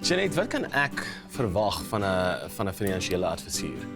Jeanette, wat kan ek verwag van 'n finansiële adviseur?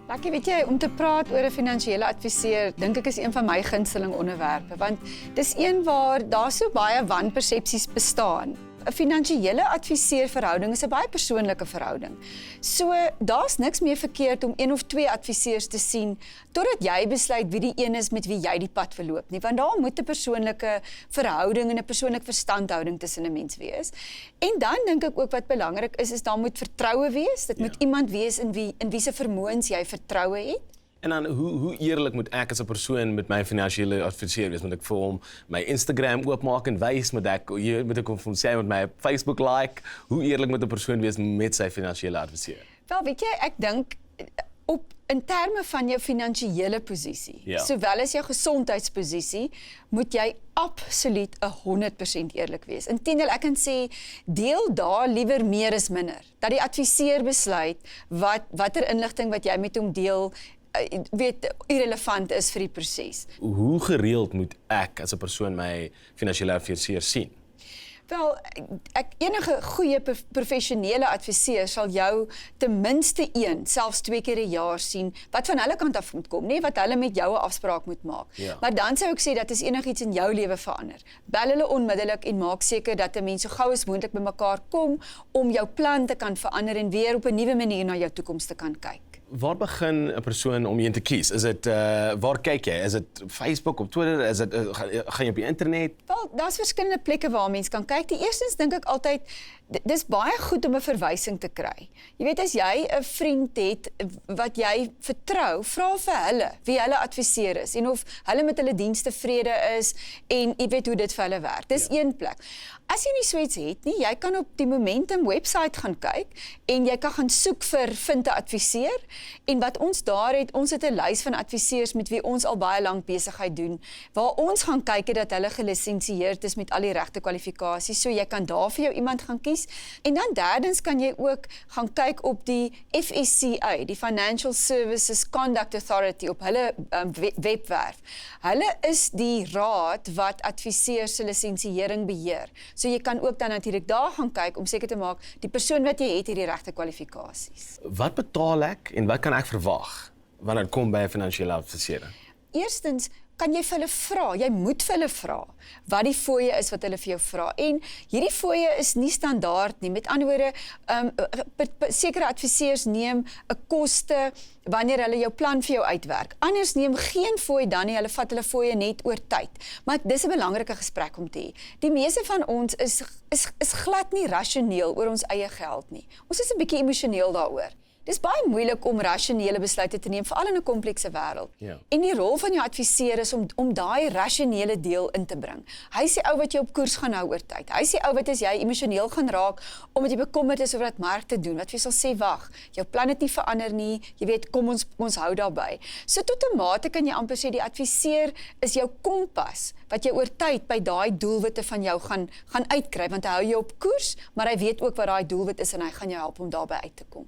Lekker, weet jy, om te praat oor 'n finansiële adviseur, dink ek is een van my gunsteling onderwerpe, want dis een waar daar so baie wanpersepsies bestaan. 'n Finansiële adviseur-verhouding is 'n baie persoonlike verhouding. So, daar's niks meer verkeerd om een of twee adviseurs te sien, totdat jy besluit wie die een is met wie jy die pad verloop nie, want daar moet 'n persoonlike verhouding en 'n persoonlike verstandhouding tussen 'n mens wees. En dan dink ek ook wat belangrik is daar moet vertroue wees, dit moet iemand wees in wie se vermoëns jy vertroue het. En dan, hoe eerlik moet ek as 'n persoon met my finansiële adviseur wees? Moet ek vir hom my Instagram oopmaak en wys? Moet ek vir hom sê met my Facebook like? Hoe eerlik moet 'n persoon wees met sy finansiële adviseur? Wel, weet jy, ek dink in terme van jou finansiële posisie, sowel as jou gesondheidsposisie, moet jy absoluut 100% eerlik wees. Inteendeel, ek kan sê, deel daar liewer meer as minder. Dat die adviseur besluit watter inligting wat jy met hom deel, irrelevant is vir die proses. Hoe gereeld moet ek as 'n persoon my finansiële adviseur sien? Wel, enige goeie professionele adviseur sal jou ten minste 1, selfs 2 keer 'n jaar sien, wat van hulle kant af moet kom, nie wat hulle met jou 'n afspraak moet maak. Ja. Maar dan sou ek sê, dat is enigiets in jou lewe verander. Bel hulle onmiddellik en maak seker dat 'n mens so gou as moontlik by mekaar kom, om jou plan te kan verander en weer op 'n nuwe manier na jou toekoms te kan kyk. Waar begin 'n persoon om een te kies? Is dit waar kyk jy? Is dit Facebook, op Twitter? Is dit gaan jy op die internet? Wel, daar's verskillende plekke waar mens kan kyk. Die eerstens dink ek altyd, dis baie goed om 'n verwysing te kry. Jy weet, as jy 'n vriend het wat jy vertrou, vra vir hulle wie hulle adviseer is en of hulle met hulle diens tevrede is en jy weet hoe dit vir hulle werk. Dis een plek. As jy nie so iets het nie, jy kan op die Momentum website gaan kyk en jy kan gaan soek vir vind 'n adviseur. En wat ons daar het, ons het 'n lys van adviseurs met wie ons al baie lank besigheid doen, waar ons gaan kyk dat hulle gelisensieerd is met al die regte kwalifikasies, so jy kan daar vir jou iemand gaan kies. En dan derdens kan jy ook gaan kyk op die FSCA, die Financial Services Conduct Authority, op hulle webwerf. Hulle is die raad wat adviseurs se lisensiering beheer. So jy kan ook dan natuurlik daar gaan kyk om seker te maak die persoon wat jy het die regte kwalifikasies. Wat betaal ek en wat kan ek verwag wanneer dit kom by 'n finansiële adviseur? Eerstens, kan jy vir hulle vra, jy moet vir hulle vra, wat die fooie is wat hulle vir jou vra. En hierdie fooie is nie standaard nie. Met ander woorde, sekere adviseurs neem 'n koste wanneer hulle jou plan vir jou uitwerk. Anders neem geen fooi dan nie, hulle vat hulle fooie net oor tyd. Maar dis 'n belangrike gesprek om te hê. Die meeste van ons is glad nie rasioneel oor ons eie geld nie. Ons is 'n bietjie emosioneel daaroor. Dis baie moeilik om rasionele besluite te neem, veral in 'n komplekse wêreld. Ja. En die rol van jou adviseur is om daai rasionele deel in te bring. Hy is die ou wat jou op koers gaan hou oor tyd. Hy is die ou wat as jy emosioneel gaan raak, omdat jy bekommerd is oor wat mark te doen, wat jy sal sê, wag, jou plan het nie verander nie, jy weet, kom ons hou daarby. So tot 'n mate kan jy amper sê die adviseur is jou kompas, wat jy oor tyd by daai doelwitte van jou gaan uitkry, want hy hou jou op koers, maar hy weet ook wat daai doelwit is en hy gaan jou help om daarby uit te kom.